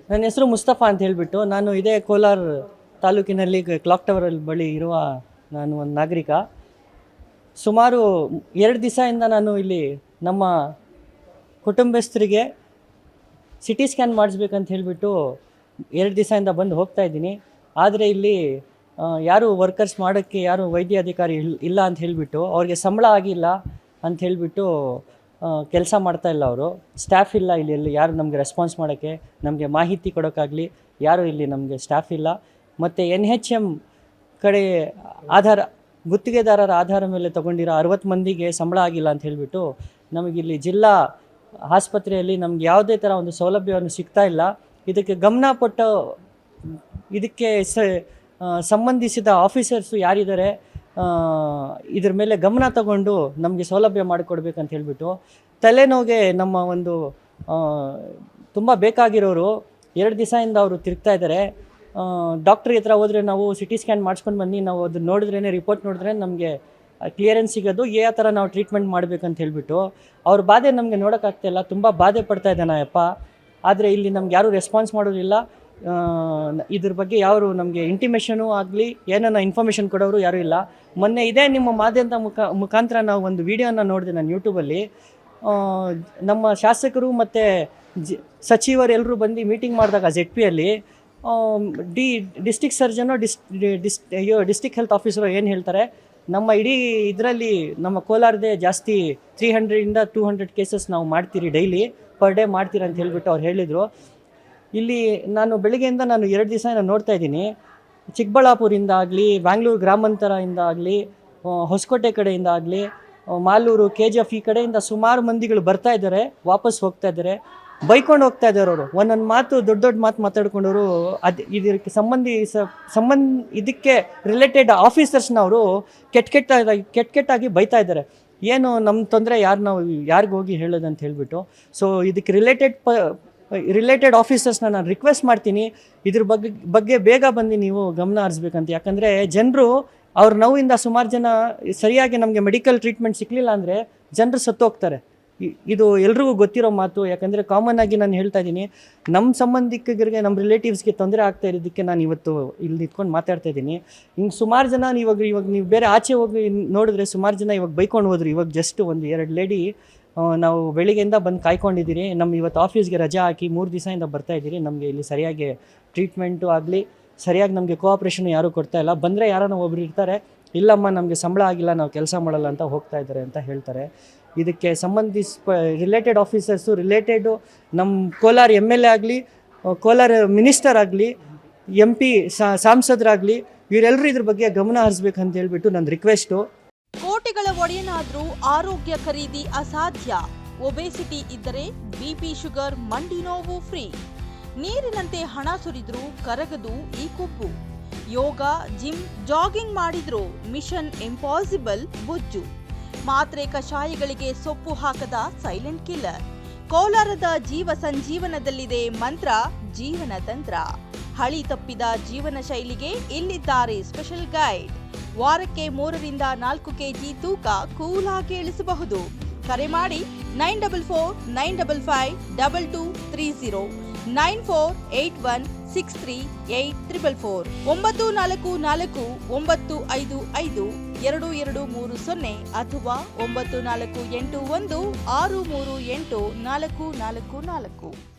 ನನ್ನ ಹೆಸರು ಮುಸ್ತಫಾ ಅಂತ ಹೇಳಿಬಿಟ್ಟು, ನಾನು ಇದೇ ಕೋಲಾರ ತಾಲೂಕಿನಲ್ಲಿ ಕ್ಲಾಕ್ ಟವರ್ ಬಳಿ ಇರುವ ನಾನು ಒಂದು ನಾಗರಿಕ. ಸುಮಾರು 2 ದಿವಸದಿಂದ ನಾನು ಇಲ್ಲಿ ನಮ್ಮ ಕುಟುಂಬಸ್ಥರಿಗೆ ಸಿಟಿ ಸ್ಕ್ಯಾನ್ ಮಾಡಿಸ್ಬೇಕಂತ ಹೇಳಿಬಿಟ್ಟು 2 ದಿವಸದಿಂದ ಬಂದು ಹೋಗ್ತಾ ಇದ್ದೀನಿ. ಆದರೆ ಇಲ್ಲಿ ಯಾರು ವರ್ಕರ್ಸ್ ಮಾಡೋಕ್ಕೆ ಯಾರು ವೈದ್ಯ ಅಧಿಕಾರಿ ಇಲ್ಲ ಅಂತ ಹೇಳಿಬಿಟ್ಟು, ಅವ್ರಿಗೆ ಸಂಬಳ ಆಗಿಲ್ಲ ಅಂತ ಹೇಳಿಬಿಟ್ಟು ಕೆಲಸ ಮಾಡ್ತಾಯಿಲ್ಲ. ಅವರು ಸ್ಟಾಫ್ ಇಲ್ಲ ಇಲ್ಲಿ ಯಾರು ನಮಗೆ ರೆಸ್ಪಾನ್ಸ್ ಮಾಡೋಕ್ಕೆ, ನಮಗೆ ಮಾಹಿತಿ ಕೊಡೋಕ್ಕಾಗಲಿ ಯಾರು ಇಲ್ಲಿ ನಮಗೆ ಸ್ಟಾಫ್ ಇಲ್ಲ. ಮತ್ತು NHM ಕಡೆ ಗುತ್ತಿಗೆದಾರರ ಆಧಾರ ಮೇಲೆ ತೊಗೊಂಡಿರೋ 60 ಮಂದಿಗೆ ಸಂಬಳ ಆಗಿಲ್ಲ ಅಂತ ಹೇಳಿಬಿಟ್ಟು ನಮಗಿಲ್ಲಿ ಜಿಲ್ಲಾ ಆಸ್ಪತ್ರೆಯಲ್ಲಿ ನಮ್ಗೆ ಯಾವುದೇ ಥರ ಒಂದು ಸೌಲಭ್ಯವನ್ನು ಸಿಗ್ತಾ ಇಲ್ಲ. ಇದಕ್ಕೆ ಗಮನ ಕೊಟ್ಟು ಇದಕ್ಕೆ ಸಂಬಂಧಿಸಿದ ಆಫೀಸರ್ಸು ಯಾರಿದ್ದಾರೆ ಇದ್ರ ಮೇಲೆ ಗಮನ ತಗೊಂಡು ನಮಗೆ ಸೌಲಭ್ಯ ಮಾಡಿಕೊಡ್ಬೇಕಂತ ಹೇಳಿಬಿಟ್ಟು, ತಲೆನೋವಿಗೆ ನಮ್ಮ ಒಂದು ತುಂಬ ಬೇಕಾಗಿರೋರು 2 ದಿವಸದಿಂದ ಅವರು ತಿರುಗ್ತಾ ಇದ್ದಾರೆ. ಡಾಕ್ಟ್ರ್ ಹತ್ರ ಹೋದರೆ ನಾವು ಸಿಟಿ ಸ್ಕ್ಯಾನ್ ಮಾಡಿಸ್ಕೊಂಡು ಬನ್ನಿ, ನಾವು ಅದು ನೋಡಿದ್ರೇ ರಿಪೋರ್ಟ್ ನೋಡಿದ್ರೆ ನಮಗೆ ಕ್ಲಿಯರೆನ್ಸ್ ಸಿಗೋದು, ಯಾವ ಥರ ನಾವು ಟ್ರೀಟ್ಮೆಂಟ್ ಮಾಡಬೇಕಂತ ಹೇಳಿಬಿಟ್ಟು ಅವ್ರ ಬಾಧೆ ನಮಗೆ ನೋಡೋಕ್ಕಾಗ್ತಾಯಿಲ್ಲ. ತುಂಬ ಬಾಧೆ ಪಡ್ತಾ ಇದ್ದಾನೆ ಅಪ್ಪ. ಆದರೆ ಇಲ್ಲಿ ನಮ್ಗೆ ಯಾರೂ ರೆಸ್ಪಾನ್ಸ್ ಮಾಡೋದಿಲ್ಲ. ಇದ್ರ ಬಗ್ಗೆ ಯಾರು ನಮಗೆ ಇಂಟಿಮೇಷನು ಆಗಲಿ ಏನನ್ನ ಇನ್ಫಾರ್ಮೇಷನ್ ಕೊಡೋರು ಯಾರೂ ಇಲ್ಲ. ಮೊನ್ನೆ ಇದೇ ನಿಮ್ಮ ಮಾಧ್ಯಮದ ಮುಖಾಂತರ ನಾವು ಒಂದು ವಿಡಿಯೋನ ನೋಡಿದೆ ನಾನು ಯೂಟ್ಯೂಬಲ್ಲಿ. ನಮ್ಮ ಶಾಸಕರು ಮತ್ತು ಸಚಿವರು ಎಲ್ಲರೂ ಬಂದು ಮೀಟಿಂಗ್ ಮಾಡಿದಾಗ ZPಯಲ್ಲಿ ಡಿಸ್ಟಿಕ್ ಸರ್ಜನು ಡಿಸ್ಟಿಕ್ ಹೆಲ್ತ್ ಆಫೀಸರು ಏನು ಹೇಳ್ತಾರೆ, ನಮ್ಮ ಇಡೀ ಇದರಲ್ಲಿ ನಮ್ಮ ಕೋಲಾರದೇ ಜಾಸ್ತಿ 300 to 200 ಕೇಸಸ್ ನಾವು ಮಾಡ್ತೀರಿ, ಡೈಲಿ ಪರ್ ಡೇ ಮಾಡ್ತೀರಿ ಅಂತ ಹೇಳಿಬಿಟ್ಟು ಅವ್ರು ಹೇಳಿದರು. ಇಲ್ಲಿ ನಾನು ಬೆಳಗ್ಗೆಯಿಂದ ನಾನು 2 ದಿವಸ ನಾನು ನೋಡ್ತಾ ಇದ್ದೀನಿ. ಚಿಕ್ಕಬಳ್ಳಾಪುರಿಂದ ಆಗಲಿ, ಬ್ಯಾಂಗ್ಳೂರು ಗ್ರಾಮಾಂತರದಿಂದ ಆಗಲಿ, ಹೊಸಕೋಟೆ ಕಡೆಯಿಂದ ಆಗಲಿ, ಮಾಲೂರು, KGF ಈ ಕಡೆಯಿಂದ ಸುಮಾರು ಮಂದಿಗಳು ಬರ್ತಾ ಇದ್ದಾರೆ, ವಾಪಸ್ ಹೋಗ್ತಾ ಇದ್ದಾರೆ, ಬೈಕೊಂಡು ಹೋಗ್ತಾ ಇದ್ದಾರೆ. ಅವರು ಒಂದೊಂದು ಮಾತು ದೊಡ್ಡ ಮಾತು ಮಾತಾಡ್ಕೊಂಡವರು ಇದಕ್ಕೆ ಇದಕ್ಕೆ ರಿಲೇಟೆಡ್ ಆಫೀಸರ್ಸ್ನವರು ಕೆಟ್ಟಾಗಿ ಬೈತಾ ಇದ್ದಾರೆ. ಏನು ನಮ್ಮ ತೊಂದರೆ ನಾವು ಯಾರಿಗೆ ಹೋಗಿ ಹೇಳೋದಂತ ಹೇಳಿಬಿಟ್ಟು. ಸೊ ಇದಕ್ಕೆ ರಿಲೇಟೆಡ್ ಆಫೀಸರ್ಸ್ನ ನಾನು ರಿಕ್ವೆಸ್ಟ್ ಮಾಡ್ತೀನಿ, ಇದ್ರ ಬಗ್ಗೆ ಬೇಗ ಬಂದು ನೀವು ಗಮನ ಹರಿಸ್ಬೇಕಂತ. ಯಾಕಂದರೆ ಜನರು ಅವ್ರ ನೋವಿಂದ ಸುಮಾರು ಜನ ಸರಿಯಾಗಿ ನಮಗೆ ಮೆಡಿಕಲ್ ಟ್ರೀಟ್ಮೆಂಟ್ ಸಿಕ್ಕಲಿಲ್ಲ ಅಂದರೆ ಜನರು ಸತ್ತೋಗ್ತಾರೆ. ಇದು ಎಲ್ರಿಗೂ ಗೊತ್ತಿರೋ ಮಾತು. ಯಾಕಂದರೆ ಕಾಮನ್ ಆಗಿ ನಾನು ಹೇಳ್ತಾ ಇದ್ದೀನಿ, ನಮ್ಮ ಸಂಬಂಧಿಕರಿಗೆ ನಮ್ಮ ರಿಲೇಟಿವ್ಸ್ಗೆ ತೊಂದರೆ ಆಗ್ತಾ ಇರೋದಕ್ಕೆ ನಾನು ಇವತ್ತು ಇಲ್ಲಿ ನಿಂತ್ಕೊಂಡು ಮಾತಾಡ್ತಾ ಇದ್ದೀನಿ. ಹಿಂಗೆ ಸುಮಾರು ಜನ ಇವಾಗ ನೀವು ಬೇರೆ ಆಚೆ ಹೋಗಿ ನೋಡಿದ್ರೆ ಸುಮಾರು ಜನ ಇವಾಗ ಬೈಕೊಂಡು ಹೋದ್ರು. ಇವಾಗ ಜಸ್ಟ್ 1-2 ಲೇಡಿ ನಾವು ಬೆಳಿಗ್ಗೆಯಿಂದ ಬಂದು ಕಾಯ್ಕೊಂಡಿದ್ದೀರಿ. ನಮ್ಮ ಇವತ್ತು ಆಫೀಸ್ಗೆ ರಜಾ ಹಾಕಿ 3 ದಿವಸದಿಂದ ಬರ್ತಾಯಿದ್ದೀರಿ. ನಮಗೆ ಇಲ್ಲಿ ಸರಿಯಾಗಿ ಟ್ರೀಟ್ಮೆಂಟು ಆಗಲಿ, ಸರಿಯಾಗಿ ನಮಗೆ ಕೋಆಪ್ರೇಷನ್ ಯಾರೂ ಕೊಡ್ತಾ ಇಲ್ಲ. ಬಂದರೆ ಯಾರೋ ಒಬ್ರು ಇರ್ತಾರೆ, ಇಲ್ಲಮ್ಮ ನಮಗೆ ಸಂಬಳ ಆಗಿಲ್ಲ, ನಾವು ಕೆಲಸ ಮಾಡಲ್ಲ ಅಂತ ಹೋಗ್ತಾ ಇದ್ದಾರೆ ಅಂತ ಹೇಳ್ತಾರೆ. ಇದಕ್ಕೆ ರಿಲೇಟೆಡ್ ಆಫೀಸರ್ಸು, ನಮ್ಮ ಕೋಲಾರ MLA ಆಗಲಿ, ಕೋಲಾರ ಮಿನಿಸ್ಟರ್ ಆಗಲಿ, MP ಸಂಸದರಾಗಲಿ, ಇವರೆಲ್ಲರೂ ಇದ್ರ ಬಗ್ಗೆ ಗಮನ ಹರಿಸ್ಬೇಕಂತ ಹೇಳ್ಬಿಟ್ಟು ನನ್ನ ರಿಕ್ವೆಸ್ಟು. ಕೋಟಿಗಳ ಒಡೆಯನಾದ್ರೂ ಆರೋಗ್ಯ ಖರೀದಿ ಅಸಾಧ್ಯ. ಒಬೆಸಿಟಿ ಇದ್ದರೆ BP, ಶುಗರ್, ಮಂಡಿ ನೋವು ಫ್ರೀ. ನೀರಿನಂತೆ ಹಣ ಸುರಿದ್ರೂ ಕರಗದು ಈ ಕೊಬ್ಬು. ಯೋಗ, ಜಿಮ್, ಜಾಗಿಂಗ್ ಮಾಡಿದ್ರೂ ಮಿಷನ್ ಇಂಪಾಸಿಬಲ್ ಬೊಜ್ಜು. ಮಾತ್ರೆ ಕಷಾಯಗಳಿಗೆ ಸೊಪ್ಪು ಹಾಕದ ಸೈಲೆಂಟ್ ಕಿಲ್ಲರ್. ಕೋಲಾರದ ಜೀವ ಸಂಜೀವನದಲ್ಲಿದೆ ಮಂತ್ರ, ಜೀವನ ತಂತ್ರ. ಹಳಿ ತಪ್ಪಿದ ಜೀವನ ಶೈಲಿಗೆ ಇಲ್ಲಿದ್ದಾರೆ ಸ್ಪೆಷಲ್ ಗೈಡ್. ವಾರಕ್ಕೆ 3 ರಿಂದ 4 kg ತೂಕ ಕೂಲಾಗಿ ಇಳಿಸಬಹುದು. ಕರೆ ಮಾಡಿ 94955230, 9481638444, 9444955230 ಅಥವಾ 9481638444.